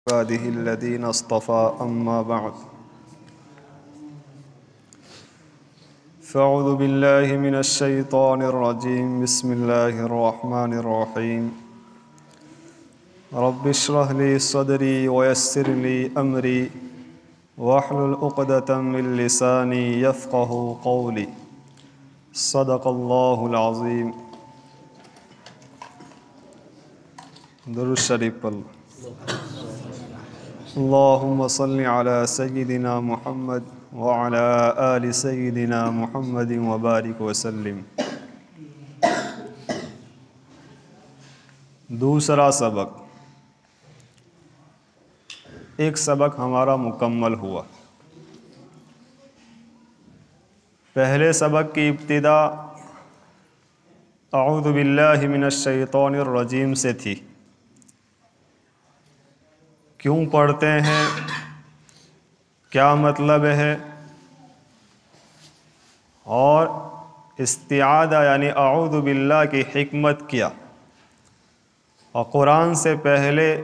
इबादिहिल्लज़ीना अस्तफ़ा अम्मा बअद फ़अऊज़ु बिल्लाहि मिनश्शैतानिर्रजीम बिस्मिल्लाहिर्रहमानिर्रहीम रब्बिश्रह ली सदरी वयस्सिर ली अमरी वहलुल उक़दतम मिन लिसानी यफ़क़हू क़ौली सदक़ल्लाहुल अज़ीम। दुरूद शरीफ पढ़ लो। अल्लाहुम्मा सल्लि अला सय्यिदिना मुहम्मद व अला आलि सय्यिदिना मुहम्मद व बारिक वसल्लिम। दूसरा सबक, एक सबक हमारा मुकम्मल हुआ। पहले सबक की इब्तिदा अऊज़ु बिल्लाहि मिनश्शैतानिर रजीम से थी। क्यों पढ़ते हैं, क्या मतलब है, और इस्तिआदा यानी अऊज़ु बिल्लाह की हिकमत क्या, और कुरान से पहले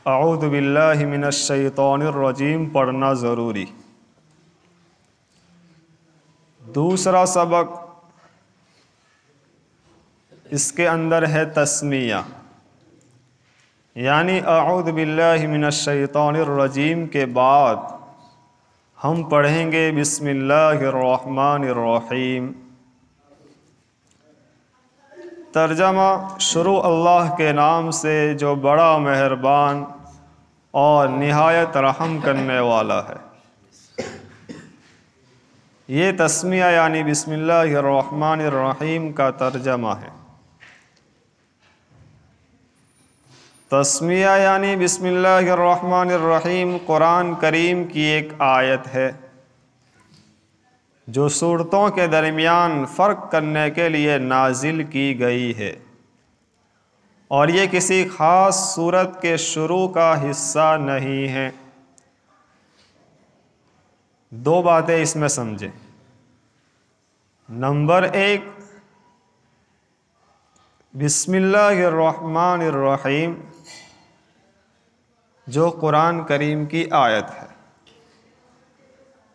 अऊज़ु बिल्लाहि मिनश्शैतानिर रजीम पढ़ना ज़रूरी। दूसरा सबक, इसके अंदर है तस्मिया, यानी अऊज़ु बिल्लाहि मिनश्शैतानिर रजीम के बाद हम पढ़ेंगे बिस्मिल्लाहिर्रहमानिर्रहीम। तर्जमा, शुरू अल्लाह के नाम से जो बड़ा मेहरबान और निहायत रहम करने वाला है। ये तस्मिया यानी बिस्मिल्लाहिर्रहमानिर्रहीम का तर्जमा है। तस्मिया यानी बिस्मिल्लाहिर्रहमानिर्रहीम कुरान करीम की एक आयत है जो सूरतों के दरमियान फ़र्क करने के लिए नाजिल की गई है, और ये किसी ख़ास सूरत के शुरू का हिस्सा नहीं है। दो बातें इसमें समझें। नंबर एक, बिस्मिल्लाहिर्रहमानिर्रहीम जो कुरान करीम की आयत है,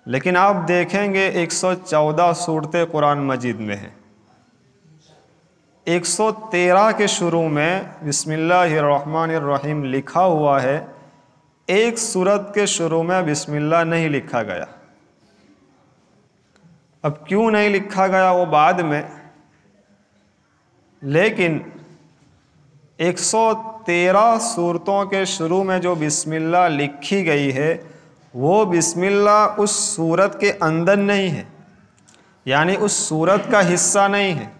लेकिन आप देखेंगे 114 सूरतें कुरान मजीद में हैं। 113 के शुरू में बिस्मिल्लाहिर्रहमानिर्रहीम लिखा हुआ है, एक सूरत के शुरू में बिस्मिल्लाह नहीं लिखा गया। अब क्यों नहीं लिखा गया वो बाद में, लेकिन 113 सूरतों के शुरू में जो बिस्मिल्लाह लिखी गई है वो बिस्मिल्लाह उस सूरत के अंदर नहीं है, यानी उस सूरत का हिस्सा नहीं है,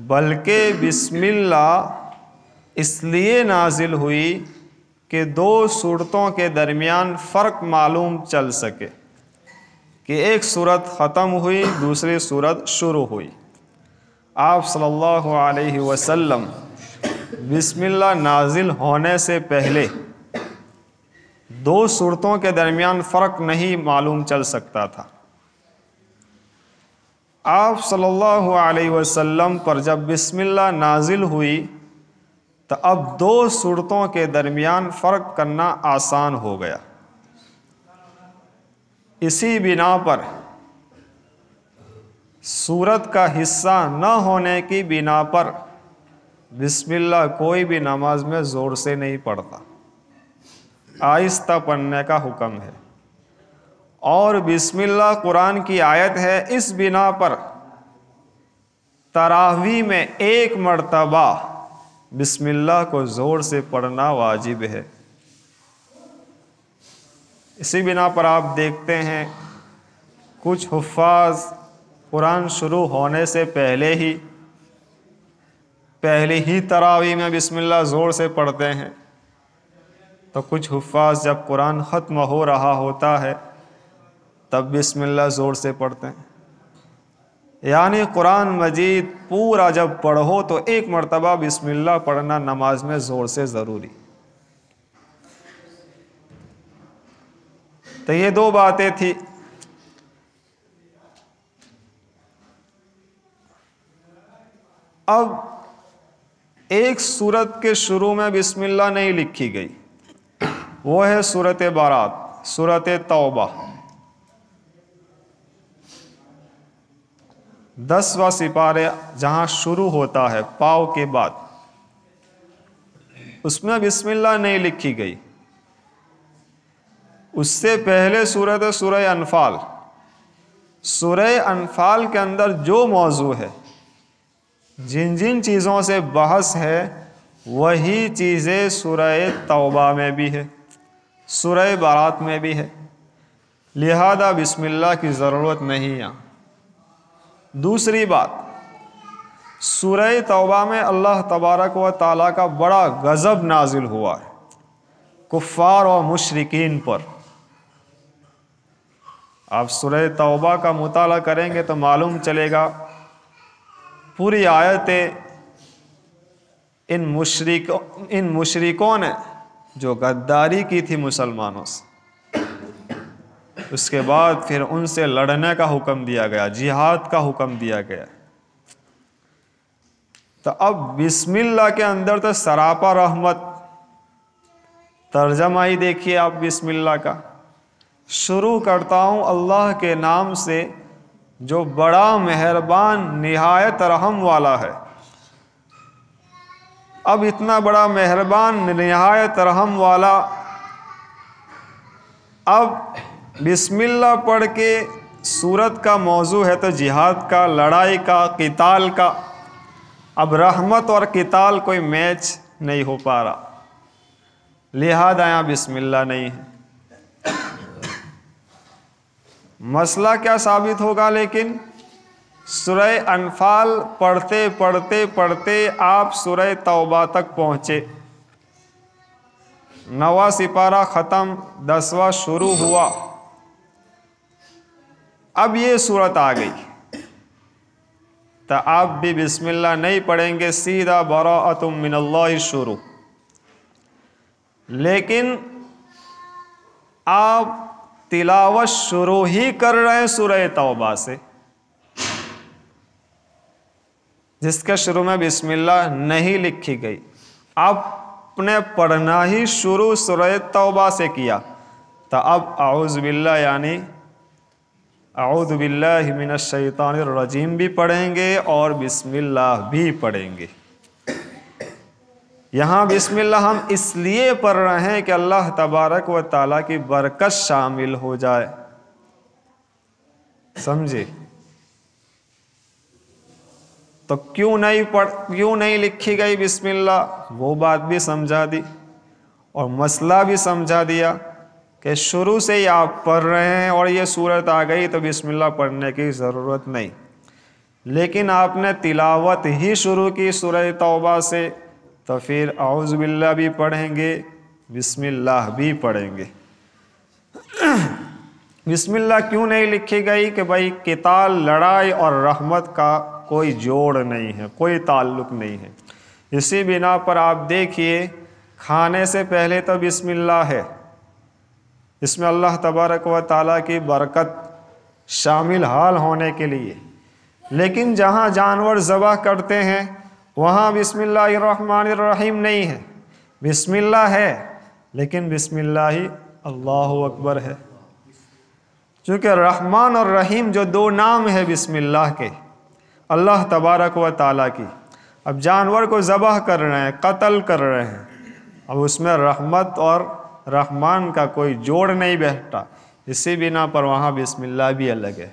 बल्कि बिस्मिल्लाह इसलिए नाजिल हुई कि दो सूरतों के दरमियान फ़र्क मालूम चल सके कि एक सूरत ख़त्म हुई, दूसरी सूरत शुरू हुई। आप सल्लल्लाहु अलैहि वसल्लम बिस्मिल्लाह नाजिल होने से पहले दो सूरतों के दरमियान फ़र्क नहीं मालूम चल सकता था। आप सल्लल्लाहु अलैहि वसल्लम पर जब बिस्मिल्लाह नाजिल हुई तो अब दो सूरतों के दरमियान फ़र्क करना आसान हो गया। इसी बिना पर सूरत का हिस्सा न होने की बिना पर बिस्मिल्लाह कोई भी नमाज में ज़ोर से नहीं पढ़ता, आहिस्ता पढ़ने का हुक्म है। और बिस्मिल्लाह कुरान की आयत है, इस बिना पर तरावी में एक मर्तबा बिस्मिल्लाह को ज़ोर से पढ़ना वाजिब है। इसी बिना पर आप देखते हैं कुछ हुफ़्फ़ाज़ कुरान शुरू होने से पहले ही तरावी में बिस्मिल्लाह ज़ोर से पढ़ते हैं, तो कुछ हुफ़्फ़ाज़ जब कुरान ख़त्म हो रहा होता है तब बिस्मिल्लाह ज़ोर से पढ़ते हैं। यानी कुरान मजीद पूरा जब पढ़ो तो एक मर्तबा बिस्मिल्लाह पढ़ना नमाज में ज़ोर से ज़रूरी। तो ये दो बातें थी। अब एक सूरत के शुरू में बिस्मिल्लाह नहीं लिखी गई, वो है सूरत बारात, सूरत तौबा। 10वां सिपारे जहाँ शुरू होता है पाव के बाद, उसमें बिस्मिल्लाह नहीं लिखी गई। उससे पहले सूरत है सूरह अनफाल। सूरह अनफाल के अंदर जो मौजू है, जिन जिन चीज़ों से बहस है, वही चीज़ें सूरह तौबा में भी है, सूरह बारात में भी है। लिहाजा बिस्मिल्लाह की ज़रूरत नहीं है। दूसरी बात, सूरह तौबा में अल्लाह तबारक व ताला का बड़ा गज़ब नाजिल हुआ है कुफ़ार और मुशरिकीन पर। आप सूरह तौबा का मुताला करेंगे तो मालूम चलेगा, पूरी आयतें इन मुशरिकों ने जो गद्दारी की थी मुसलमानों से, उसके बाद फिर उनसे लड़ने का हुक्म दिया गया, जिहाद का हुक्म दिया गया। तो अब बिस्मिल्लाह के अंदर तो सरापा रहमत, तर्जमा ही देखिए आप बिस्मिल्लाह का। शुरू करता हूँ अल्लाह के नाम से जो बड़ा मेहरबान निहायत रहम वाला है। अब इतना बड़ा मेहरबान निहायत रहम वाला, अब बिस्मिल्लाह पढ़ के सूरत का मौजू है तो जिहाद का, लड़ाई का, क़िताल का। अब रहमत और क़िताल कोई मैच नहीं हो पा रहा, लिहाजा यहाँ बिस्मिल्लाह नहीं है। मसला क्या साबित होगा? लेकिन सूरह अनफाल पढ़ते पढ़ते पढ़ते आप सूरह तौबा तक पहुँचे, 9वां सिपारा ख़त्म, 10वां शुरू हुआ। अब ये सूरत आ गई तो आप भी बिस्मिल्लाह नहीं पढ़ेंगे, सीधा बराअतुम मिनल्लाहि शुरू। लेकिन आप तिलावत शुरू ही कर रहे हैं सूरह तौबा से, जिसके शुरू में बिस्मिल्लाह नहीं लिखी गई। आपने पढ़ना ही शुरू सूरह तौबा से किया, तो अब आऊज़ु बिल्लाह यानी आऊज़ु बिल्लाहि मिनश शैतानिर रजीम भी पढ़ेंगे और बिस्मिल्लाह भी पढ़ेंगे। यहाँ बिस्मिल्लाह हम इसलिए पढ़ रहे हैं कि अल्लाह तबारक व ताला की बरकत शामिल हो जाए, समझे? तो क्यों नहीं लिखी गई बिस्मिल्लाह, वो बात भी समझा दी और मसला भी समझा दिया कि शुरू से ही आप पढ़ रहे हैं और ये सूरत आ गई तो बिस्मिल्लाह पढ़ने की ज़रूरत नहीं। लेकिन आपने तिलावत ही शुरू की सूरह तौबा से, तो फिर औज़ु बिल्लाह भी पढ़ेंगे, बिस्मिल्लाह भी पढ़ेंगे। बिस्मिल्लाह क्यों नहीं लिखी गई? कि भाई क़िताल, लड़ाई और रहमत का कोई जोड़ नहीं है, कोई ताल्लुक़ नहीं है। इसी बिना पर आप देखिए, खाने से पहले तो बिस्मिल्लाह है, इसमें अल्लाह तबारक व ताला की बरकत शामिल हाल होने के लिए। लेकिन जहाँ जानवर ज़बह करते हैं वहाँ बिस्मिल्लाहिर्रहमानिर्रहीम नहीं है, बिस्मिल्लाह है लेकिन बिस्मिल्लाह ही अल्लाहु अकबर है। चूँकि रहमान और रहीम जो दो नाम है बिस्मिल्लाह के, अल्लाह तबारक व ताला की, अब जानवर को ज़बह कर रहे हैं, कत्ल कर रहे हैं, अब उसमें रहमत और रहमान का कोई जोड़ नहीं बैठता। इसी बिना पर वहाँ बिस्मिल्लाह भी अलग है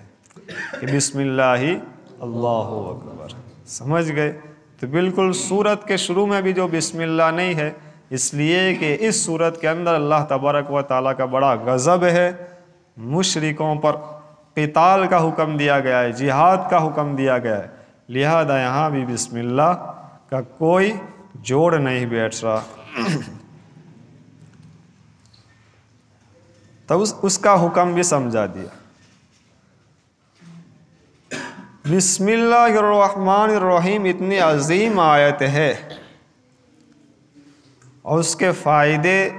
कि बिस्मिल्लाह ही अल्लाहु अकबर। समझ गए? तो बिल्कुल सूरत के शुरू में भी जो बिस्मिल्लाह नहीं है, इसलिए कि इस सूरत के अंदर अल्लाह तबारक व ताला का बड़ा गज़ब है, मुशरिकों पर क़िताल का हुक्म दिया गया है, जिहाद का हुक्म दिया गया है। लिहाजा यहाँ भी बिस्मिल्लाह का कोई जोड़ नहीं बैठ रहा। तब उसका हुक्म भी समझा दिया। बिस्मिल्लाहिर्रहमानिर्रहीम इतनी अजीम आयत है और उसके फ़ायदे,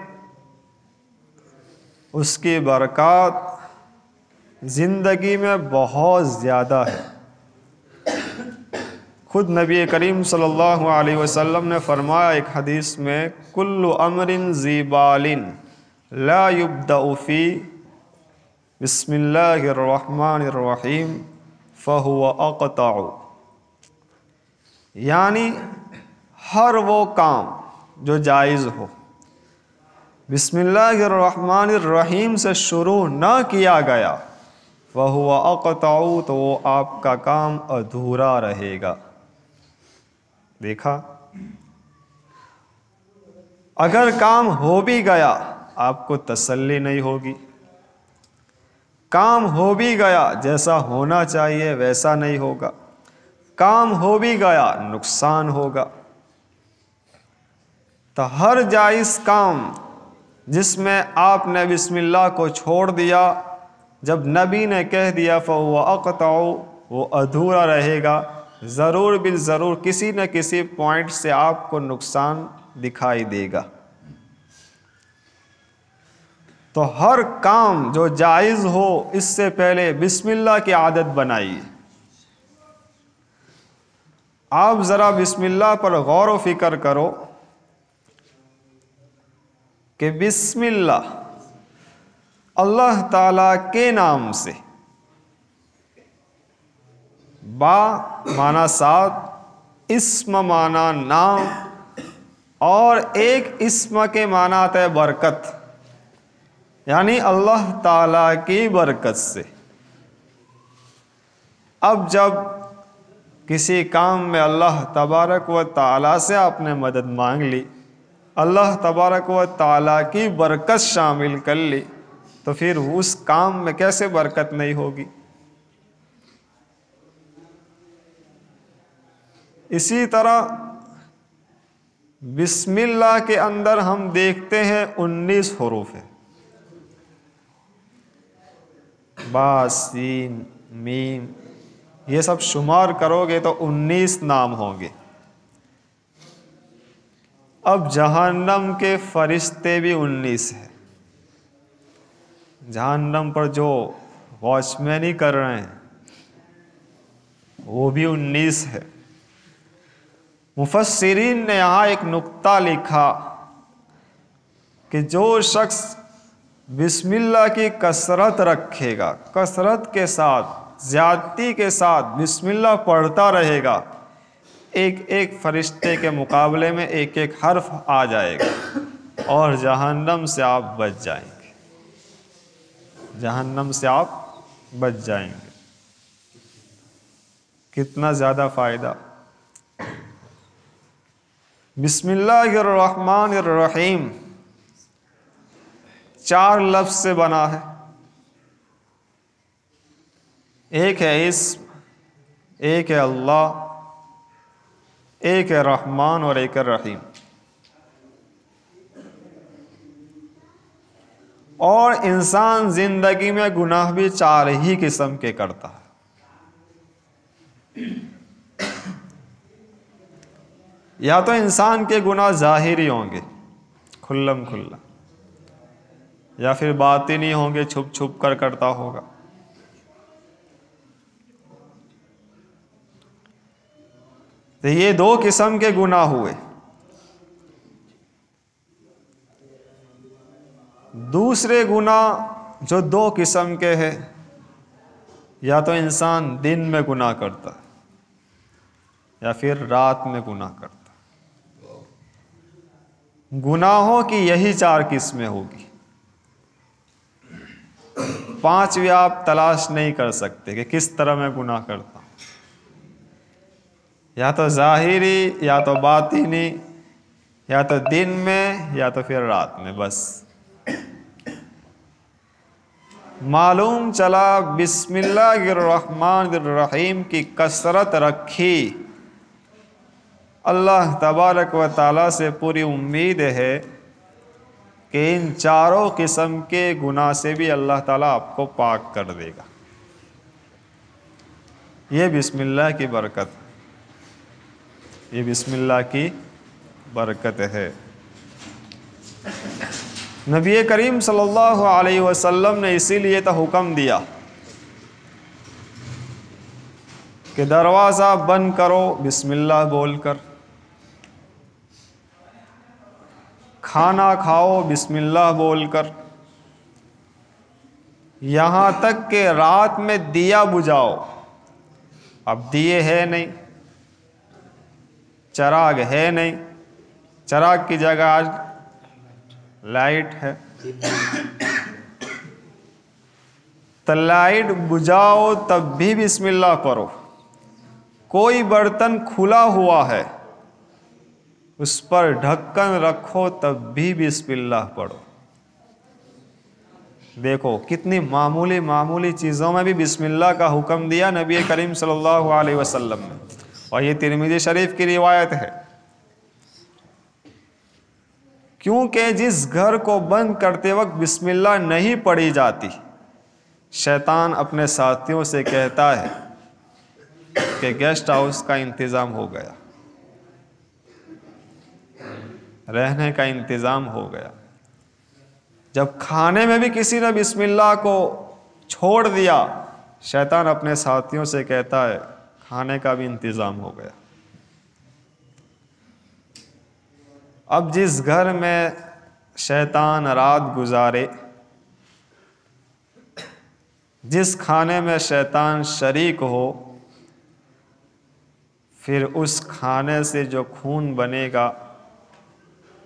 उसकी बरकत ज़िंदगी में बहुत ज़्यादा है। खुद नबी करीम सल्लल्लाहु अलैहि वसल्लम ने फरमाया एक हदीस में, कुल्लु अमरिन ज़ीबालिन ला युब्दअ फी बिस्मिल्लाहिर्रहमानिर्रहीम फ़हुवा अक़तअ। यानी हर वो काम जो जायज़ हो, बिस्मिल्लाहिर्रहमानिर्रहीम से शुरू ना किया गया, फ़हुवा अक़तअ, तो वो आपका काम अधूरा रहेगा। देखा, अगर काम हो भी गया आपको तसल्ली नहीं होगी, काम हो भी गया जैसा होना चाहिए वैसा नहीं होगा, काम हो भी गया नुकसान होगा। तो हर जायज़ काम जिसमें आपने बिस्मिल्लाह को छोड़ दिया, जब नबी ने कह दिया फ़हुवा अक़तअ, वो अधूरा रहेगा। ज़रूर बिल ज़रूर किसी न किसी पॉइंट से आपको नुकसान दिखाई देगा। तो हर काम जो जायज़ हो इससे पहले बिस्मिल्लाह की आदत बनाइए। आप ज़रा बिस्मिल्लाह पर गौर व फिक्र करो कि बिस्मिल्लाह अल्लाह ताला के नाम से, बा माना साथ, इस्म माना नाम, और एक इस्म के माना आता है बरकत, यानी अल्लाह ताला की बरकत से। अब जब किसी काम में अल्लाह तबारक व ताला से आपने मदद मांग ली, अल्लाह तबारक व ताला की बरकत शामिल कर ली, तो फिर उस काम में कैसे बरकत नहीं होगी। इसी तरह बिस्मिल्लाह के अंदर हम देखते हैं 19 हरूफ है, बा, सीन, मीम, ये सब शुमार करोगे तो 19 नाम होंगे। अब जहन्नम के फरिश्ते भी 19 है, जहन्नम पर जो वॉचमैनी कर रहे हैं वो भी 19 है। मुफस्सिरीन ने यहाँ एक नुक्ता लिखा कि जो शख्स बिस्मिल्लाह की कसरत रखेगा, कसरत के साथ, ज़्यादती के साथ बिस्मिल्लाह पढ़ता रहेगा, एक एक फरिश्ते के मुकाबले में एक एक हर्फ आ जाएगा और जहन्नम से आप बच जाएंगे, जहन्नम से आप बच जाएंगे। कितना ज़्यादा फ़ायदा। बिस्मिल्लाहिर्रहमानिर्रहीम 4 लफ्ज़ से बना है। एक है इस्म, एक है अल्लाह, एक है रहमान और एक है रहीम। और इंसान जिंदगी में गुनाह भी 4 ही किस्म के करता है। या तो इंसान के गुनाह ज़ाहिरी होंगे खुल्लम खुल्ला, या फिर बातिनी होंगे, छुप छुप कर करता होगा। तो ये 2 किस्म के गुनाह हुए। दूसरे गुनाह जो 2 किस्म के हैं, या तो इंसान दिन में गुनाह करता है या फिर रात में गुनाह करता है। गुनाहों की यही 4 किस्में होगी। 5वीं आप तलाश नहीं कर सकते कि किस तरह मैं गुनाह करता हूँ, या तो ज़ाहिरी, या तो बातिनी, या तो दिन में, या तो फिर रात में। बस मालूम चला बिस्मिल्लाहिर्रहमानिर्रहीम की कसरत रखी, अल्लाह तबारक व ताला से पूरी उम्मीद है कि इन 4 किस्म के गुनाह से भी अल्लाह ताला आपको पाक कर देगा। ये बिस्मिल्लाह की बरकत, ये बिस्मिल्लाह की बरकत है। नबी करीम सल्लल्लाहु अलैहि वसल्लम ने इसीलिए तो हुक्म दिया कि दरवाज़ा बंद करो बिस्मिल्लाह बोलकर, खाना खाओ बिस्मिल्लाह बोलकर, यहाँ तक कि रात में दिया बुझाओ। अब दिए है नहीं, चराग है नहीं, चराग की जगह आज लाइट है, तो लाइट बुझाओ तब भी बिस्मिल्लाह करो। कोई बर्तन खुला हुआ है, उस पर ढक्कन रखो तब भी बिस्मिल्लाह पढ़ो। देखो कितनी मामूली मामूली चीज़ों में भी बिस्मिल्लाह का हुक्म दिया नबी करीम सल्लल्लाहु अलैहि वसल्लम ने, और ये तिरमिज़ी शरीफ की रिवायत है। क्योंकि जिस घर को बंद करते वक्त बिस्मिल्लाह नहीं पढ़ी जाती, शैतान अपने साथियों से कहता है कि गेस्ट हाउस का इंतज़ाम हो गया, रहने का इंतज़ाम हो गया। जब खाने में भी किसी ने बिस्मिल्लाह को छोड़ दिया, शैतान अपने साथियों से कहता है खाने का भी इंतज़ाम हो गया। अब जिस घर में शैतान रात गुजारे, जिस खाने में शैतान शरीक हो, फिर उस खाने से जो खून बनेगा,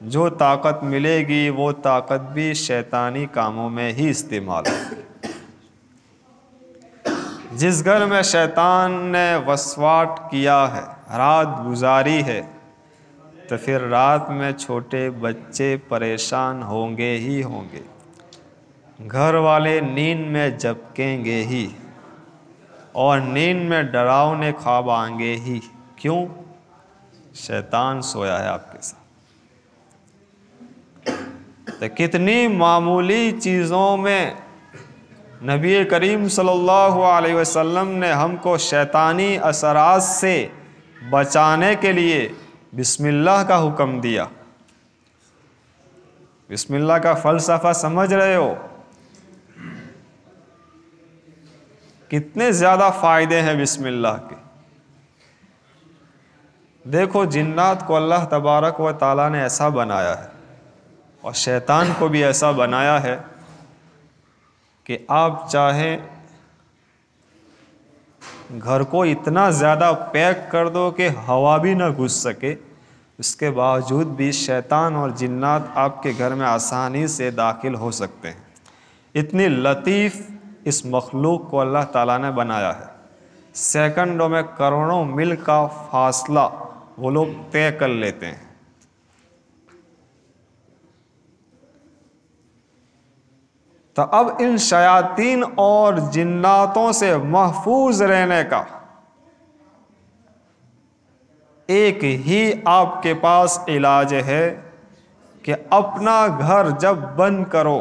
जो ताकत मिलेगी, वो ताकत भी शैतानी कामों में ही इस्तेमाल होगी। जिस घर में शैतान ने वसवाट किया है, रात गुजारी है, तो फिर रात में छोटे बच्चे परेशान होंगे ही होंगे, घर वाले नींद में झपकेंगे ही, और नींद में डरावने ख्वाब आएंगे ही। क्यों? शैतान सोया है आपके साथ। तो कितनी मामूली चीज़ों में नबी करीम सल्लल्लाहु अलैहि वसल्लम ने हमको शैतानी असरात से बचाने के लिए बिस्मिल्लाह का हुक्म दिया। बिस्मिल्लाह का फ़लसफ़ा समझ रहे हो? कितने ज़्यादा फ़ायदे हैं बिस्मिल्लाह के। देखो, जिन्नात को अल्लाह तबारक व ताला ने ऐसा बनाया है, और शैतान को भी ऐसा बनाया है कि आप चाहें घर को इतना ज़्यादा पैक कर दो कि हवा भी ना घुस सके, उसके बावजूद भी शैतान और जिन्नात आपके घर में आसानी से दाखिल हो सकते हैं। इतनी लतीफ़ इस मखलूक को अल्लाह ताला ने बनाया है। सेकंडों में करोड़ों मील का फासला वो लोग तय कर लेते हैं। तो अब इन शयातीन और जिन्नातों से महफूज रहने का एक ही आपके पास इलाज है कि अपना घर जब बंद करो,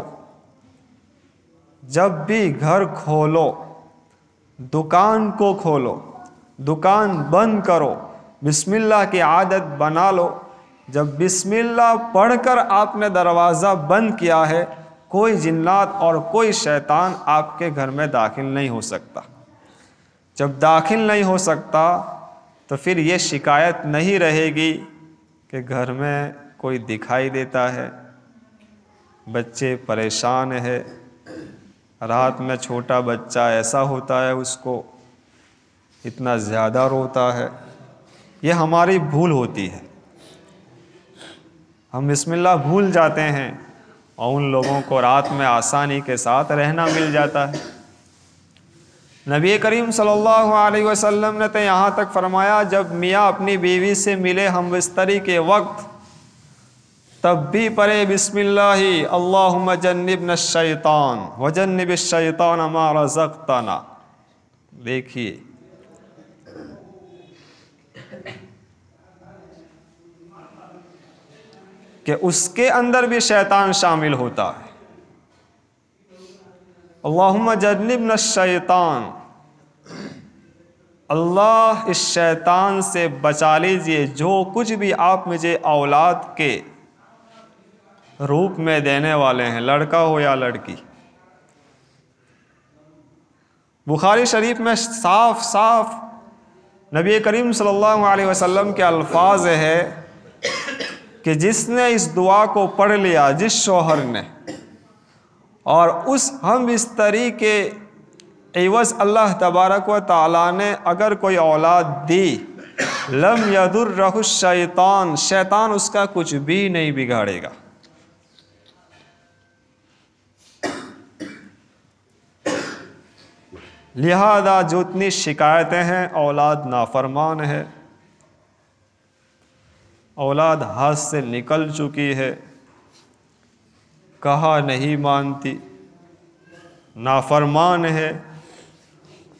जब भी घर खोलो, दुकान को खोलो, दुकान बंद करो, बिस्मिल्लाह की आदत बना लो। जब बिस्मिल्लाह पढ़कर आपने दरवाज़ा बंद किया है, कोई जिन्नात और कोई शैतान आपके घर में दाखिल नहीं हो सकता। जब दाखिल नहीं हो सकता तो फिर ये शिकायत नहीं रहेगी कि घर में कोई दिखाई देता है, बच्चे परेशान है, रात में छोटा बच्चा ऐसा होता है, उसको इतना ज़्यादा रोता है। ये हमारी भूल होती है, हम बिस्मिल्लाह भूल जाते हैं और उन लोगों को रात में आसानी के साथ रहना मिल जाता है। नबी करीम सल्लल्लाहु अलैहि वसल्लम ने तो यहाँ तक फरमाया, जब मियाँ अपनी बीवी से मिले हमबिस्तरी के वक्त, तब भी पढ़े बिस्मिल्लाहि अल्लाहुम्मा जन्निबना शैतान व जन्निबिश शैतान मा रज़क़तना। देखिए, कि उसके अंदर भी शैतान शामिल होता है। अल्लाहुम्मा जन्निबना शैतान, अल्लाह इस शैतान से बचा लीजिए जो कुछ भी आप मुझे औलाद के रूप में देने वाले हैं, लड़का हो या लड़की। बुखारी शरीफ में साफ साफ नबी करीम सल्लल्लाहु अलैहि वसल्लम के अल्फाज है कि जिसने इस दुआ को पढ़ लिया, जिस शौहर ने, और उस हम बिस्तरी के एवज़ अल्लाह तबारक व तआला ने अगर कोई औलाद दी, लम यदुर्रहु शैतान, शैतान उसका कुछ भी नहीं बिगाड़ेगा। लिहाजा जो इतनी शिकायतें हैं, औलाद नाफरमान है, औलाद हाथ से निकल चुकी है, कहा नहीं मानती, नाफरमान है,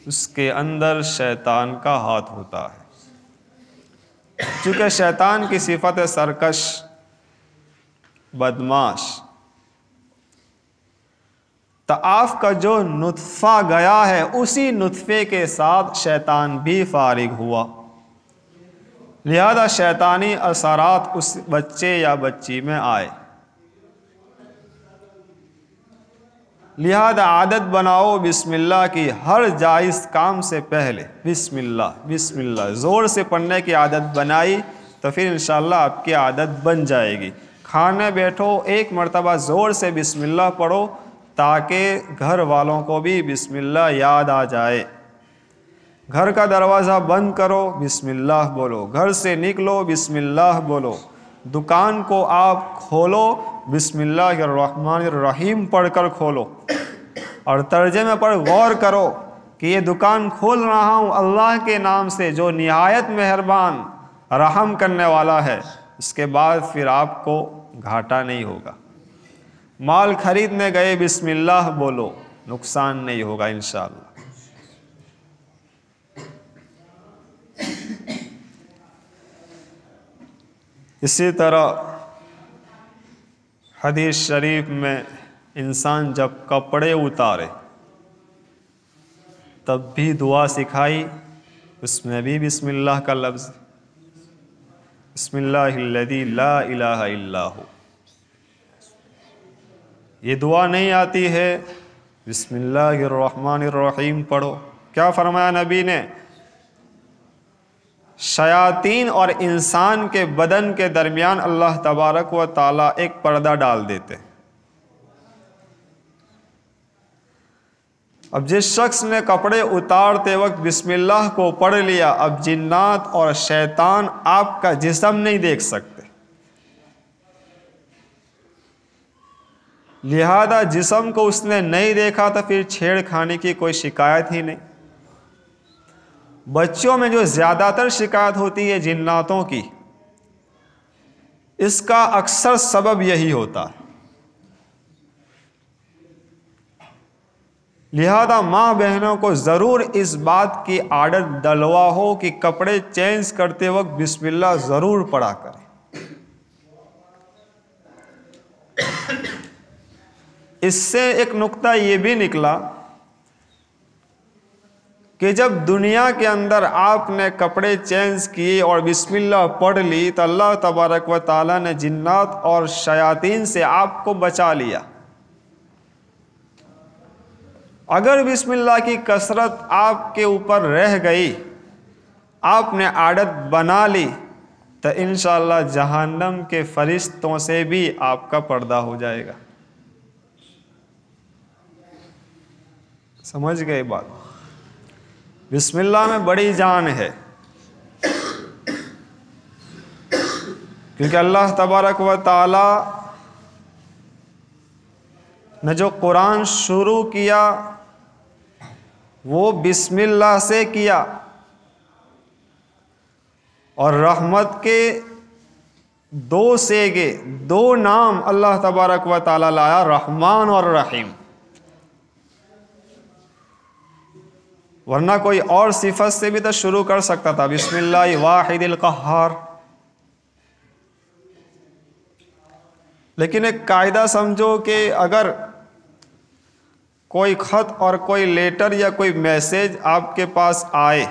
उसके अंदर शैतान का हाथ होता है। चूँकि शैतान की सिफत है सरकश, बदमाश, तो आपका जो नुत्फ़ा गया है उसी नुत्फ़े के साथ शैतान भी फारिग हुआ। लिहाजा शैतानी असरात उस बच्चे या बच्ची में आए। लिहाजा आदत बनाओ बिस्मिल्लाह की, हर जायज़ काम से पहले बिस्मिल्लाह बिस्मिल्लाह ज़ोर से पढ़ने की आदत बनाई तो फिर इंशाअल्लाह आपकी आदत बन जाएगी। खाने बैठो एक मर्तबा ज़ोर से बिस्मिल्लाह पढ़ो ताकि घर वालों को भी बिस्मिल्लाह याद आ जाए। घर का दरवाज़ा बंद करो, बिस्मिल्लाह बोलो, घर से निकलो, बिस्मिल्लाह बोलो, दुकान को आप खोलो, बिस्मिल्लाहिर्रहमानिर्रहीम पढ़कर खोलो, और तर्जुमे पर गौर करो कि ये दुकान खोल रहा हूँ अल्लाह के नाम से जो निहायत मेहरबान रहम करने वाला है। इसके बाद फिर आपको घाटा नहीं होगा। माल खरीदने गए, बिस्मिल्लाह बोलो, नुकसान नहीं होगा इंशाअल्लाह। इसी तरह हदीस शरीफ में इंसान जब कपड़े उतारे तब भी दुआ सिखाई, उसमें भी बिस्मिल्लाह का लफ्ज़, बिस्मिल्लाहिल्लज़ी ला इलाहा इल्ला हु। ये दुआ नहीं आती है, बिस्मिल्लाहिर्रहमानिर्रहीम पढ़ो। क्या फरमाया नबी ने? शयातीन और इंसान के बदन के दरमियान अल्लाह तबारक व ताला एक पर्दा डाल देते। अब जिस शख्स ने कपड़े उतारते वक्त बिस्मिल्लाह को पढ़ लिया, अब जिन्नात और शैतान आपका जिस्म नहीं देख सकते। लिहाजा जिस्म को उसने नहीं देखा तो फिर छेड़खानी की कोई शिकायत ही नहीं। बच्चों में जो ज़्यादातर शिकायत होती है जिन्नातों की, इसका अक्सर सबब यही होता है। लिहाजा माँ बहनों को ज़रूर इस बात की आदत डलवा हो कि कपड़े चेंज करते वक्त बिस्मिल्लाह ज़रूर पढ़ा करें। इससे एक नुक्ता ये भी निकला कि जब दुनिया के अंदर आपने कपड़े चेंज किए और बिस्मिल्लाह पढ़ ली तो अल्लाह तबारक व ताला ने जिन्नात और शयातीन से आपको बचा लिया। अगर बिस्मिल्लाह की कसरत आपके ऊपर रह गई, आपने आदत बना ली, तो इंशाअल्लाह जहन्नम के फरिश्तों से भी आपका पर्दा हो जाएगा। समझ गए बात? बिस्मिल्लाह में बड़ी जान है, क्योंकि अल्लाह तबारक व ताला ने जो कुरान शुरू किया वो बिस्मिल्लाह से किया, और रहमत के दो सेगे, दो नाम अल्लाह तबारक व ताला लाया, रहमान और रहीम। वरना कोई और सिफत से भी तो शुरू कर सकता था, बिस्मिल्लाह वाहिदिल कहार। लेकिन एक कायदा समझो कि अगर कोई ख़त और कोई लेटर या कोई मैसेज आपके पास आए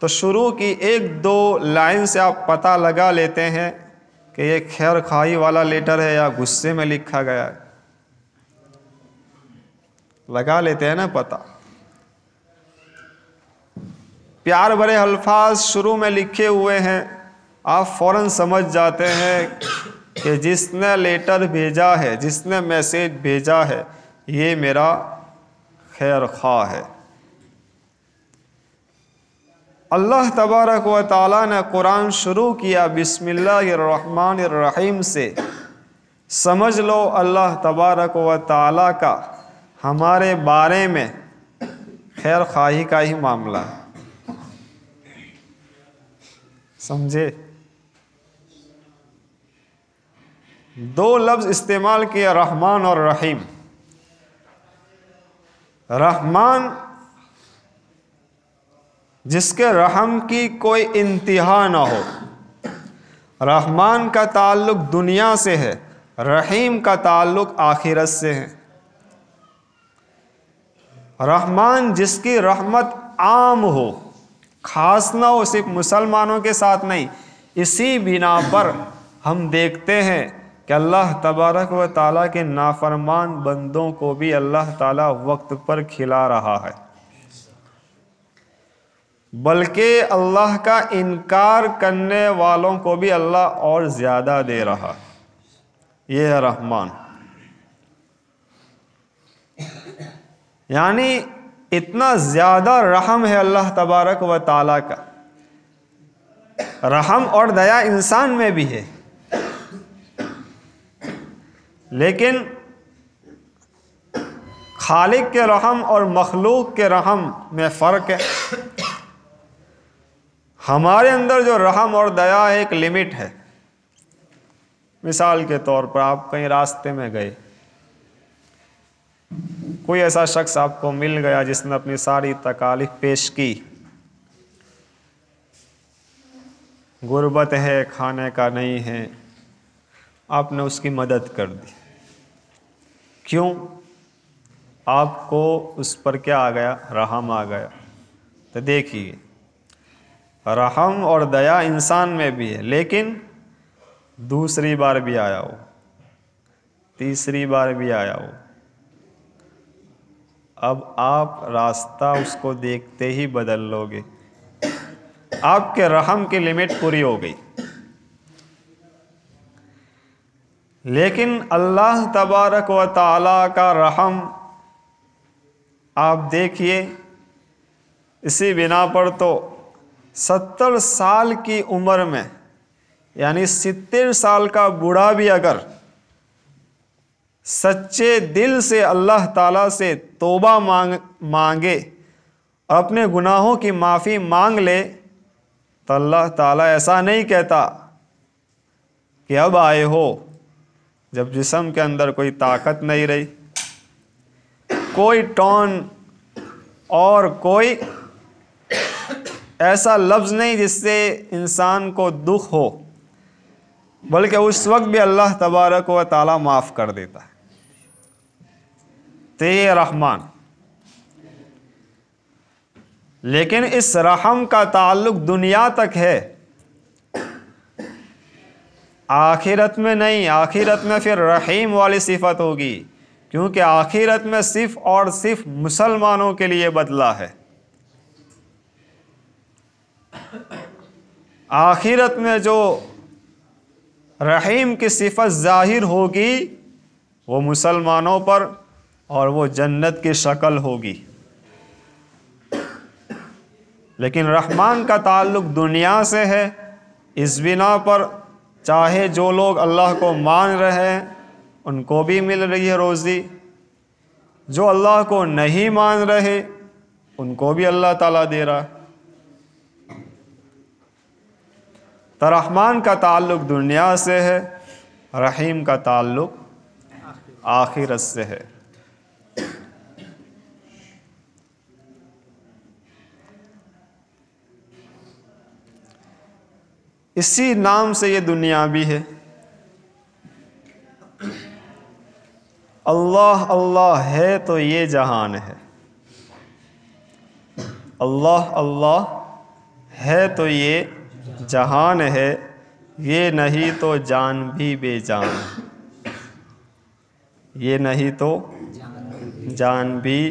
तो शुरू की एक दो लाइन से आप पता लगा लेते हैं कि ये खैर खाई वाला लेटर है या गुस्से में लिखा गया है। लगा लेते हैं ना पता। प्यार भरे अल्फाज शुरू में लिखे हुए हैं, आप फ़ौरन समझ जाते हैं कि जिसने लेटर भेजा है, जिसने मैसेज भेजा है, ये मेरा खैर ख्वाह है। अल्लाह तबारक व तआला ने कुरान शुरू किया बिस्मिल्लाहिर्रहमानिर्रहीम से, समझ लो अल्लाह तबारक व तआला का हमारे बारे में खैर ख्वाही का ही मामला है। समझे? दो लफ्ज़ इस्तेमाल किया, रहमान और रहीम। रहमान जिसके रहम की कोई इंतहा ना हो, रहमान का ताल्लुक दुनिया से है, रहीम का ताल्लुक आखिरत से है। रहमान जिसकी रहमत आम हो, खास ना हो, सिर्फ मुसलमानों के साथ नहीं। इसी बिना पर हम देखते हैं कि अल्लाह तबारक व ताला के नाफरमान बंदों को भी अल्लाह ताला वक्त पर खिला रहा है, बल्कि अल्लाह का इनकार करने वालों को भी अल्लाह और ज़्यादा दे रहा है। ये है रहमान। यानी इतना ज़्यादा रहम है अल्लाह तबारक व ताला का। रहम और दया इंसान में भी है, लेकिन खालिक के रहम और मखलूक के रहम में फ़र्क है। हमारे अंदर जो रहम और दया है, एक लिमिट है। मिसाल के तौर पर आप कहीं रास्ते में गए, कोई ऐसा शख्स आपको मिल गया जिसने अपनी सारी तकालीफ पेश की, गुर्बत है, खाने का नहीं है, आपने उसकी मदद कर दी। क्यों? आपको उस पर क्या आ गया? रहम आ गया। तो देखिए, रहम और दया इंसान में भी है, लेकिन दूसरी बार भी आया हो, तीसरी बार भी आया हो, अब आप रास्ता उसको देखते ही बदल लोगे। आपके रहम की लिमिट पूरी हो गई। लेकिन अल्लाह तबारक व तआला का रहम आप देखिए, इसी बिना पर तो 70 साल की उम्र में, यानी 70 साल का बूढ़ा भी अगर सच्चे दिल से अल्लाह ताला से तौबा मांगे और अपने गुनाहों की माफ़ी मांग ले, तो अल्लाह ताला ऐसा नहीं कहता कि अब आए हो, जब जिस्म के अंदर कोई ताकत नहीं रही, कोई टोन और कोई ऐसा लफ्ज़ नहीं जिससे इंसान को दुख हो, बल्कि उस वक्त भी अल्लाह तबारक व ताला माफ़ कर देता है। तो ये रहमान। लेकिन इस रहम का ताल्लुक दुनिया तक है, आखिरत में नहीं। आखिरत में फिर रहीम वाली सिफत होगी, क्योंकि आखिरत में सिर्फ और सिर्फ मुसलमानों के लिए बदला है। आखिरत में जो रहीम की सिफत ज़ाहिर होगी वो मुसलमानों पर, और वो जन्नत की शक्ल होगी। लेकिन रहमान का ताल्लुक दुनिया से है। इस बिना पर चाहे जो लोग अल्लाह को मान रहे हैं उनको भी मिल रही है रोज़ी, जो अल्लाह को नहीं मान रहे उनको भी अल्लाह ताला दे रहा है। तो रहमान का ताल्लुक दुनिया से है, रहीम का ताल्लुक आखिरत से है। इसी नाम से ये दुनिया भी है। अल्लाह अल्लाह है तो ये जहान है, अल्लाह अल्लाह है तो ये जहान है, ये नहीं तो जान भी बेजान है, ये नहीं तो जान भी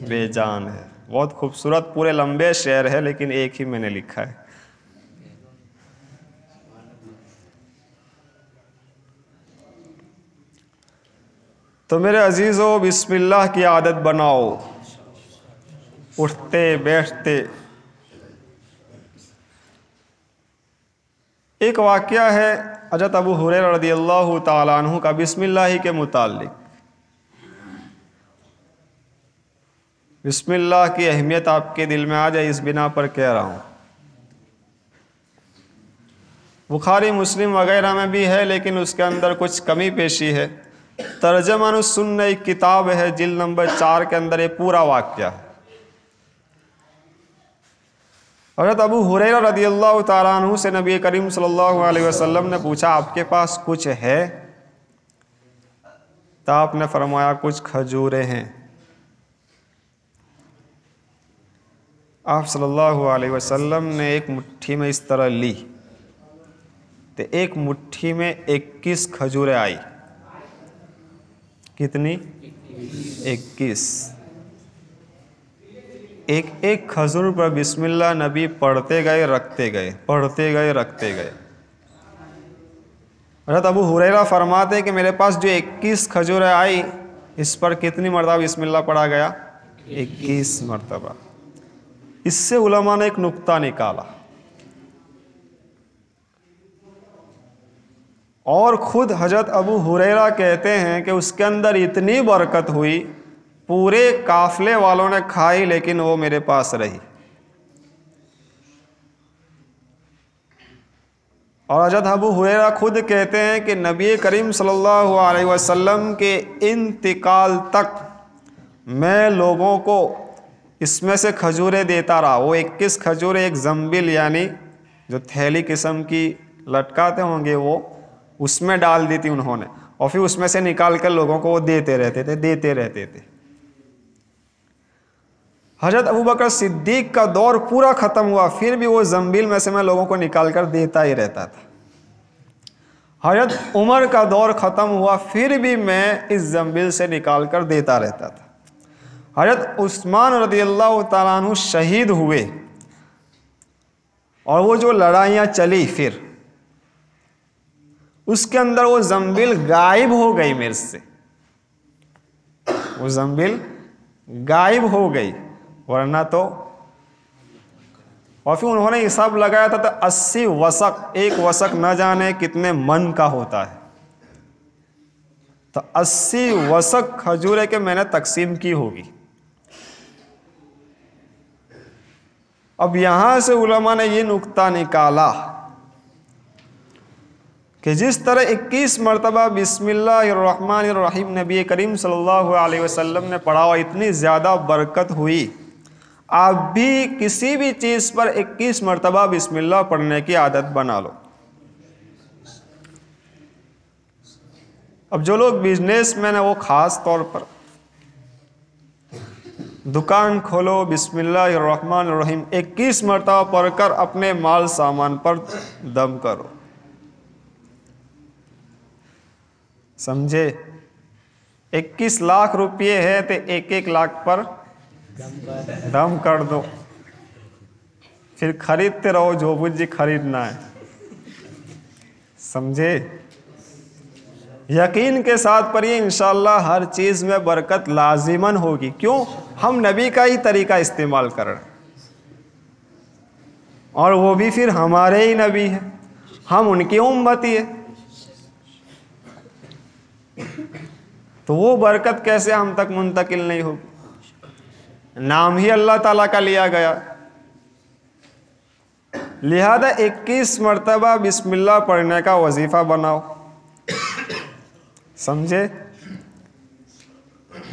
बेजान है। बहुत खूबसूरत पूरे लंबे शेर है, लेकिन एक ही मैंने लिखा है। तो मेरे अजीज़ों, बिस्मिल्लाह की आदत बनाओ, उठते बैठते। एक वाक़या है हज़रत अबू हुरैरा रज़ियल्लाहु ताला अन्हु का बिस्मिल्लाह के मुताल्लिक़। बिस्मिल्लाह की अहमियत आपके दिल में आ जाए, इस बिना पर कह रहा हूँ। बुखारी मुस्लिम वगैरह में भी है, लेकिन उसके अंदर कुछ कमी पेशी है। तर्जमानुस सुन्नह एक किताब है, जिल्द नंबर 4 के अंदर ये पूरा वाक़या है। हज़रत अबू हुरैरा रज़ियल्लाहु ताला अन्हु से नबी करीम सल्लल्लाहु अलैहि वसल्लम ने पूछा, आपके पास कुछ है? तो आपने फरमाया, कुछ खजूरें हैं। आप सल्लल्लाहु अलैहि वसल्लम ने एक मुट्ठी में इस तरह ली तो एक मुट्ठी में 21 खजूरें आई। कितनी? 21। एक एक खजूर पर बिस्मिल्लाह नबी पढ़ते गए, रखते गए, पढ़ते गए, रखते गए। हज़रत अबू हुरैरा फरमाते हैं कि मेरे पास जो 21 खजूरें आई, इस पर कितनी मरतबा बिस्मिल्लाह पढ़ा गया? 21 मरतबा। इससे उलमा ने एक नुक्ता निकाला और खुद हज़रत अबू हुरैरा कहते हैं कि उसके अंदर इतनी बरकत हुई, पूरे काफले वालों ने खाई, लेकिन वो मेरे पास रही। और हज़रत अबू हुरैरा खुद कहते हैं कि नबी करीम सल्लल्लाहु अलैहि वसल्लम के इंतिकाल तक मैं लोगों को इसमें से खजूरें देता रहा। वो 21 खजूरें एक जम्बिल यानी जो थैली किस्म की लटकाते होंगे, वो उसमें डाल दी थी उन्होंने, और फिर उसमें से निकाल कर लोगों को वो देते रहते थे। हज़रत अबू बकर सिद्दीक का दौर पूरा ख़त्म हुआ, फिर भी वो जम्बिल में से मैं लोगों को निकाल कर देता ही रहता था। हज़रत उमर का दौर ख़त्म हुआ, फिर भी मैं इस जम्बिल से निकाल कर देता रहता था। हज़रत उस्मान रज़ियल्लाहु ताला अन्हु शहीद हुए और वो जो लड़ाइयाँ चली, फिर उसके अंदर वो जम्बिल गायब हो गई मेरे से, वो जम्बिल गायब हो गई, वरना तो। और फिर उन्होंने हिसाब लगाया था तो 80 वसक, एक वसक न जाने कितने मन का होता है, तो 80 वसक खजूरें के मैंने तकसीम की होगी। अब यहाँ से उलमा ने ये नुक्ता निकाला कि जिस तरह 21 मरतबा बिस्मिल्लाहिर्रहमानिर्रहीम नबी करीम सल्लल्लाहु अलैहि वसल्लम ने पढ़ा और इतनी ज़्यादा बरकत हुई, आप भी किसी भी चीज़ पर 21 मरतबा बिस्मिल्लाह पढ़ने की आदत बना लो। अब जो लोग बिजनेसमैन है, वो ख़ास तौर पर दुकान खोलो, बिस्मिल्लाहिर्रहमानिर्रहीम 21 मरतबा पढ़कर अपने माल सामान पर दम करो। समझे? 21 लाख रुपये है तो 1-1 लाख पर दम कर दो, फिर खरीदते रहो जो कुछ खरीदना है। समझे? यकीन के साथ पढ़िए, इंशाअल्लाह हर चीज़ में बरकत लाजिमन होगी। क्यों? हम नबी का ही तरीका इस्तेमाल कर रहे हैं, और वो भी फिर हमारे ही नबी हैं, हम उनकी उम्मती है, तो वो बरकत कैसे हम तक मुंतकिल नहीं होगी? नाम ही अल्लाह ताला का लिया गया, लिहाजा 21 मरतबा बिस्मिल्लाह पढ़ने का वजीफ़ा बनाओ। समझे?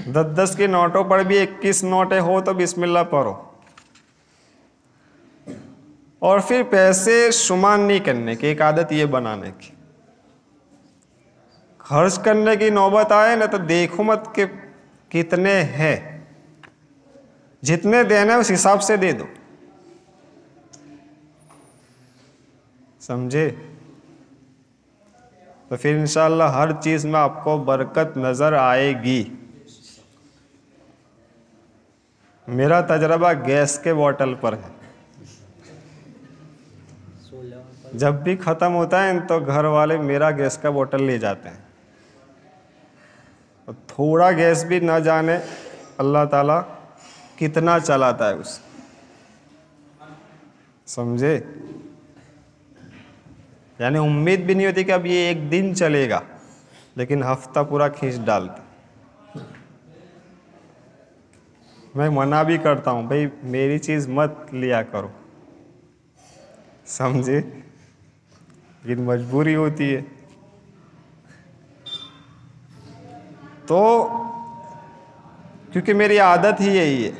10-10 की नोटों पर भी 21 नोटें हो तो बिस्मिल्लाह पढ़ो, और फिर पैसे शुमार नहीं करने की एक आदत ये बनाने की। खर्च करने की नौबत आए ना तो देखो मत कि कितने हैं, जितने देने उस हिसाब से दे दो। समझे? तो फिर इंशाअल्लाह हर चीज़ में आपको बरकत नज़र आएगी। मेरा तजर्बा गैस के बोतल पर है। जब भी ख़त्म होता है तो घर वाले मेरा गैस का बोतल ले जाते हैं। और थोड़ा गैस भी ना जाने अल्लाह ताला कितना चलाता है उसे, समझे। यानी उम्मीद भी नहीं होती कि अब ये एक दिन चलेगा, लेकिन हफ्ता पूरा खींच डालता। मैं मना भी करता हूँ, भाई मेरी चीज़ मत लिया करो, समझे, लेकिन मजबूरी होती है। तो क्योंकि मेरी आदत ही यही है,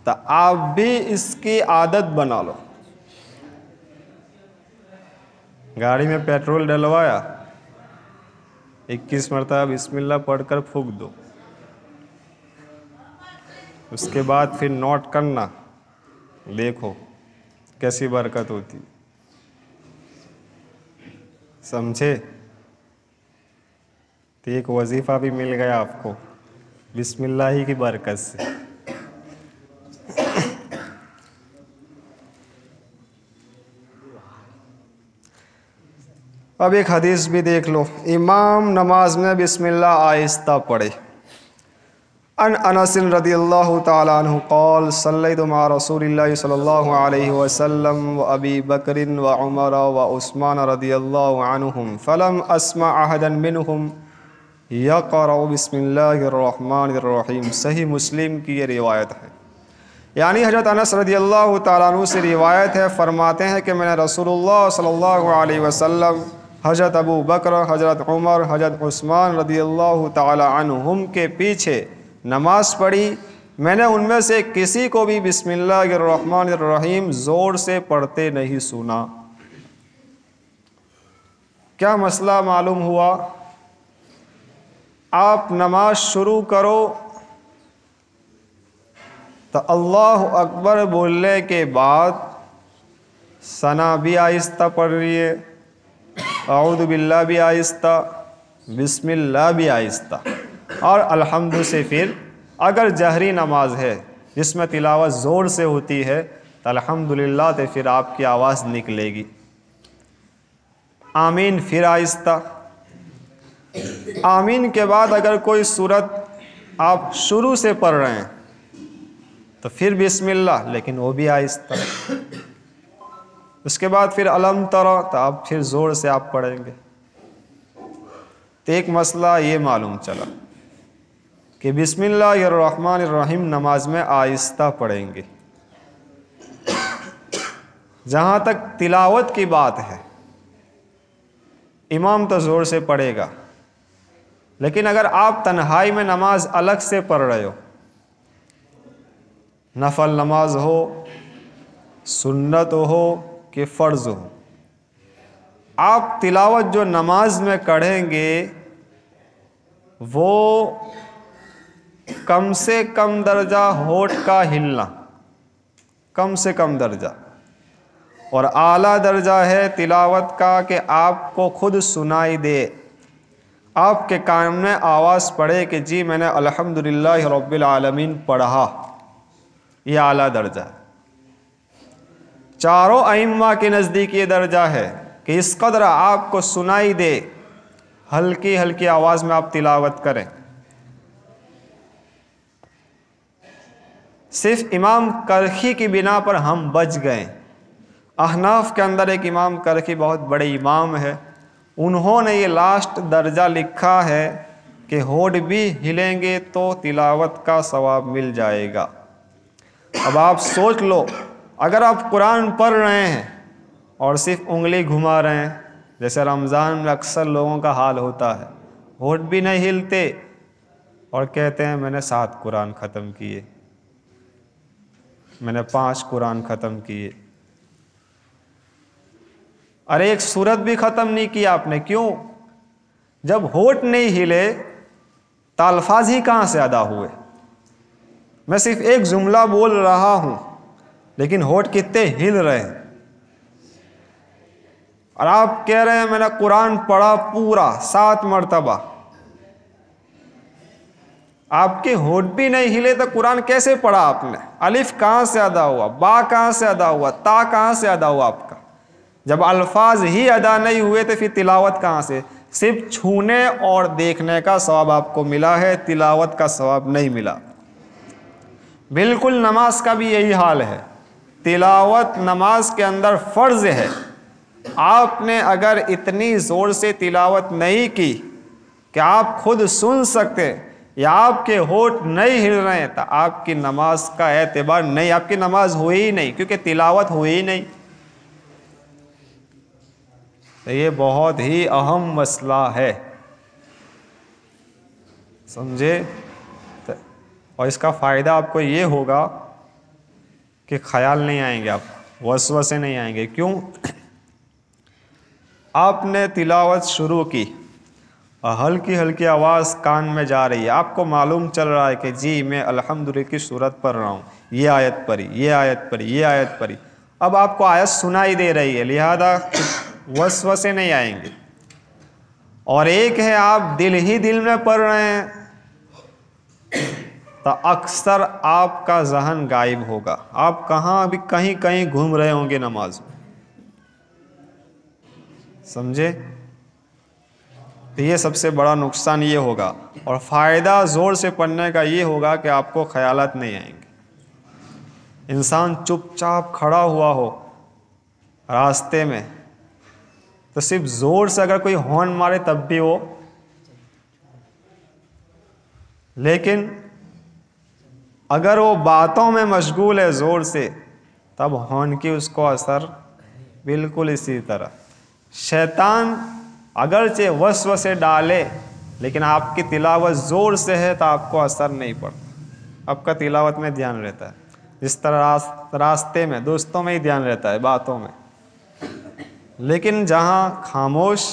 तो आप भी इसकी आदत बना लो। गाड़ी में पेट्रोल डलवाया, 21 मरतबा बिस्मिल्लाह पढ़कर फूंक दो। उसके बाद फिर नोट करना, देखो कैसी बरकत होती, समझे। तो एक वजीफ़ा भी मिल गया आपको बिस्मिल्लाह ही की बरकत से। अब एक हदीस भी देख लो, इमाम नमाज में बिस्मिल्लाह आहिस्ता पढ़े। अन अनस रदियल्लाहु ताला अन्हु क़ाल सल्लैतु मअ रसूलिल्लाहि सल्लल्लाहु अलैहि वसल्लम व अबी बकरिन व उमर व उस्मान रदियल्लाहु अन्हुम फलम अस्मा अहदन मिनहुम यक़रअु बिस्मिल्लाहिर रहमानिर रहीम। सही मुस्लिम की ये रिवायत है। यानी हज़रत अनस रदियल्लाहु ताला अन्हु से रिवायत है, फरमाते हैं कि मैंने रसूलुल्लाह सल्लल्लाहु अलैहि वसल्लम, हज़रत अबू बकर, हज़रत उमर, हज़रत उस्मान रदियल्लाहु ताला अन्हुम के पीछे नमाज पढ़ी। मैंने उनमें से किसी को भी बिस्मिल्लाहिर रहमानिर रहीम ज़ोर से पढ़ते नहीं सुना। क्या मसला मालूम हुआ? आप नमाज शुरू करो तो अल्लाह अकबर बोलने के बाद सना भी आहिस्ता पढ़ रही है, औज़ु बिल्लाह भी आहिस्ता, बिस्मिल्लाह भी आहिस्ता, और अल्हम्दु से फिर अगर जहरी नमाज है जिसमें तिलावत ज़ोर से होती है तो अल्हम्दुलिल्लाह तो फिर आपकी आवाज़ निकलेगी। आमीन फिर आहिस्ता। आमीन के बाद अगर कोई सूरत आप शुरू से पढ़ रहे हैं तो फिर बिस्मिल्लाह, लेकिन वो भी आहिस्ता। उसके बाद फिर अलम तरा, तो आप फिर ज़ोर से आप पढ़ेंगे। तो एक मसला ये मालूम चला कि बिस्मिल्लाहिर्रहमानिर्रहीम नमाज में आहिस्ता पढ़ेंगे। जहाँ तक तिलावत की बात है, इमाम तो ज़ोर से पढ़ेगा, लेकिन अगर आप तन्हाई में नमाज अलग से पढ़ रहे हो, नफल नमाज हो, सुन्नत हो कि फ़र्ज़ हो, आप तिलावत जो नमाज में पढ़ेंगे वो कम से कम दर्जा होठ का हिलना, कम से कम दर्जा, और आला दर्जा है तिलावत का कि आपको खुद सुनाई दे, आपके कान में आवाज़ पड़े कि जी मैंने अल्हम्दुलिल्लाह रब्बिल आलमीन पढ़ा। ये आला दर्जा है। चारों अइम्मा के नज़दीक ये दर्जा है कि इस कदर आपको सुनाई दे, हल्की हल्की आवाज़ में आप तिलावत करें। सिर्फ इमाम करखी की बिना पर हम बच गए। अहनाफ के अंदर एक इमाम करखी बहुत बड़े इमाम है, उन्होंने ये लास्ट दर्जा लिखा है कि होठ भी हिलेंगे तो तिलावत का सवाब मिल जाएगा। अब आप सोच लो, अगर आप कुरान पढ़ रहे हैं और सिर्फ उंगली घुमा रहे हैं, जैसे रमज़ान में अक्सर लोगों का हाल होता है, होठ भी नहीं हिलते और कहते हैं मैंने 7 कुरान ख़त्म किए, मैंने 5 कुरान ख़त्म किए। अरे एक सूरत भी ख़त्म नहीं किया आपने, क्यों? जब होठ नहीं हिले तो अल्फाज ही कहाँ से अदा हुए? मैं सिर्फ एक जुमला बोल रहा हूँ लेकिन होठ कितने हिल रहे हैं। और आप कह रहे हैं मैंने कुरान पढ़ा पूरा 7 मरतबा, आपके होठ भी नहीं हिले तो कुरान कैसे पढ़ा आपने? अलिफ कहाँ से अदा हुआ, बा कहाँ से अदा हुआ, ता कहाँ से अदा हुआ आपका? जब अल्फाज ही अदा नहीं हुए तो फिर तिलावत कहाँ से? सिर्फ छूने और देखने का सवाब आपको मिला है, तिलावत का सवाब नहीं मिला। बिल्कुल नमाज का भी यही हाल है। तिलावत नमाज के अंदर फ़र्ज़ है। आपने अगर इतनी ज़ोर से तिलावत नहीं की कि आप खुद सुन सकते या आपके होठ नहीं हिल रहे हैं तो आपकी नमाज का एतबार नहीं, आपकी नमाज हुई ही नहीं, क्योंकि तिलावत हुई ही नहीं। तो ये बहुत ही अहम मसला है, समझे? और इसका फ़ायदा आपको ये होगा कि ख्याल नहीं आएंगे, आप वसवसे नहीं आएंगे। क्यों? आपने तिलावत शुरू की और हल्की हल्की आवाज़ कान में जा रही है, आपको मालूम चल रहा है कि जी मैं अल्हम्दुलिल्लाह की सूरत पढ़ रहा हूँ, ये आयत पढ़ी, ये आयत पढ़ी, ये आयत पढ़ी। अब आपको आयत सुनाई दे रही है, लिहाजा वसवसे नहीं आएंगे। और एक है आप दिल ही दिल में पढ़ रहे हैं तो अक्सर आपका जहन गायब होगा, आप कहाँ भी कहीं कहीं घूम रहे होंगे नमाज में, समझे? तो ये सबसे बड़ा नुकसान ये होगा। और फ़ायदा ज़ोर से पढ़ने का ये होगा कि आपको ख्यालात नहीं आएंगे। इंसान चुपचाप खड़ा हुआ हो रास्ते में तो सिर्फ ज़ोर से अगर कोई हॉर्न मारे तब भी हो, लेकिन अगर वो बातों में मशगूल है ज़ोर से, तब हॉर्न की उसको असर बिल्कुल इसी तरह। शैतान अगरचे वसवसे डाले लेकिन आपकी तिलावत ज़ोर से है तो आपको असर नहीं पड़ता, आपका तिलावत में ध्यान रहता है। जिस तरह रास्ते में दोस्तों में ही ध्यान रहता है, बातों में, लेकिन जहाँ खामोश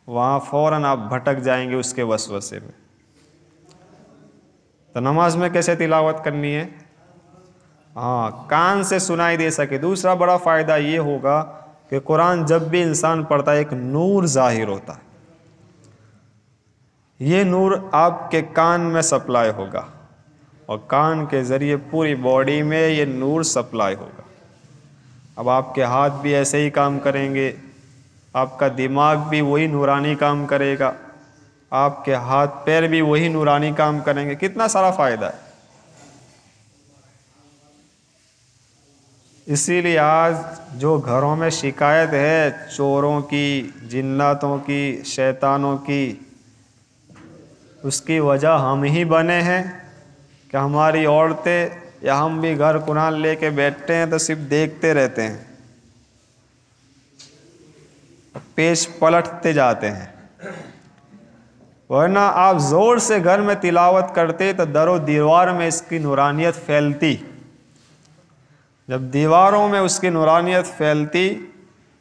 वहाँ फ़ौरन आप भटक जाएंगे उसके वसवसे में। तो नमाज में कैसे तिलावत करनी है? हाँ, कान से सुनाई दे सके। दूसरा बड़ा फ़ायदा ये होगा कि कुरान जब भी इंसान पढ़ता है एक नूर ज़ाहिर होता है, ये नूर आपके कान में सप्लाई होगा और कान के ज़रिए पूरी बॉडी में ये नूर सप्लाई होगा। अब आपके हाथ भी ऐसे ही काम करेंगे, आपका दिमाग भी वही नूरानी काम करेगा, आपके हाथ पैर भी वही नूरानी काम करेंगे। कितना सारा फ़ायदा है। इसीलिए आज जो घरों में शिकायत है चोरों की, जिन्नातों की, शैतानों की, उसकी वजह हम ही बने हैं कि हमारी औरतें या हम भी घर कुरान लेके बैठते हैं तो सिर्फ देखते रहते हैं, पेश पलटते जाते हैं। वरना आप ज़ोर से घर में तिलावत करते तो दरो दीवार में इसकी नूरानियत फैलती। जब दीवारों में उसकी नूरानियत फैलती,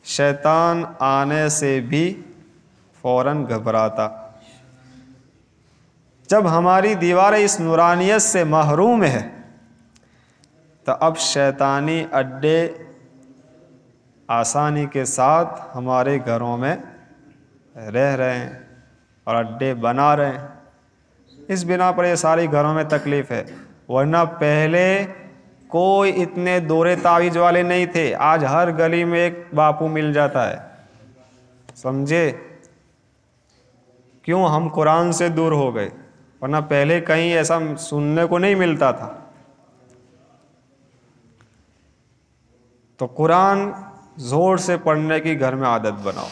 शैतान आने से भी फ़ौरन घबराता। जब हमारी दीवारें इस नूरानियत से महरूम है तो अब शैतानी अड्डे आसानी के साथ हमारे घरों में रह रहे हैं और अड्डे बना रहे हैं। इस बिना पर ये सारी घरों में तकलीफ़ है। वरना पहले कोई इतने दौरे तावीज़ वाले नहीं थे, आज हर गली में एक बापू मिल जाता है, समझे? क्यों? हम कुरान से दूर हो गए, वरना पहले कहीं ऐसा सुनने को नहीं मिलता था। तो कुरान ज़ोर से पढ़ने की घर में आदत बनाओ।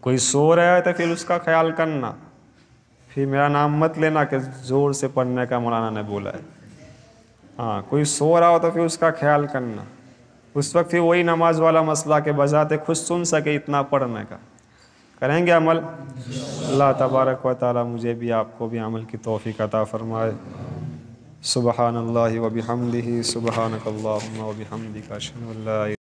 कोई सो रहा है तो फिर उसका ख्याल करना, फिर मेरा नाम मत लेना कि ज़ोर से पढ़ने का मौलाना ने बोला है। हाँ, कोई सो रहा हो तो फिर उसका ख्याल करना। उस वक्त फिर वही नमाज वाला मसला के बजाते खुद सुन सके इतना पढ़ने का। करेंगे अमल। अल्लाह तबारक व तआला मुझे भी आपको भी अमल की तौफीक अता फरमाए। सुबहानल्लाहि व बिहम्दिही, सुबहानकल्लाहुम्मा व बिहम्दिका, अशहदु अन ला